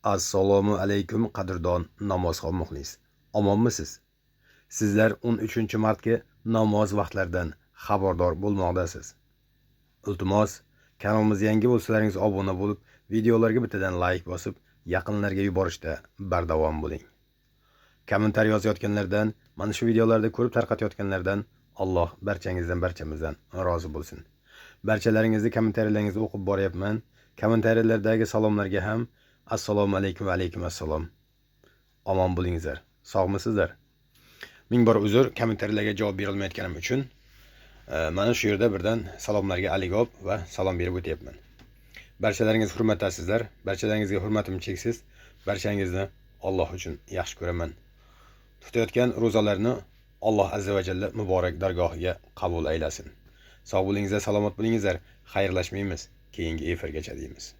Assalomu alaykum qadrdon namozxon muxlis. Omonmisiz? Sizlar 13 martga namoz vaqtlaridan xabardor bo'lmoqdasiz. Iltimos, kanalimizga yangi bo'lsalaringiz obuna bo'lib, videolarga bittadan like bosib, yaqinlarga yuborishda bardavom bo'ling. Kommentar yozayotganlardan, mana shu videolarda ko'rib tarqatayotganlardan Alloh barchamizdan rozi bo'lsin. Barchalaringizni kommentariyalaringizni o'qib boryapman. Kommentariyalardagi salomlarga ham assalomu alaykum va alaykum assalom. Omon bo'lingizlar. Sog'misizlar? Ming bor uzr, kommentariyalarga javob bera olmayotganim uchun. Mana shu yerda birdan salomlarga aligop va salom berib o'tyapman. Barchalaringiz hurmatasizlar. Barchalaringizga hurmatim cheksiz. Barchangizni Alloh uchun yaxshi ko'raman. Tutayotgan ro'zalarni Alloh azza va jalla muborak dargohiga qabul aylasin. Sog' bo'lingizlar, salomat bo'lingizlar. Xayrlashmaymiz. Keyingi efirgacha deymiz.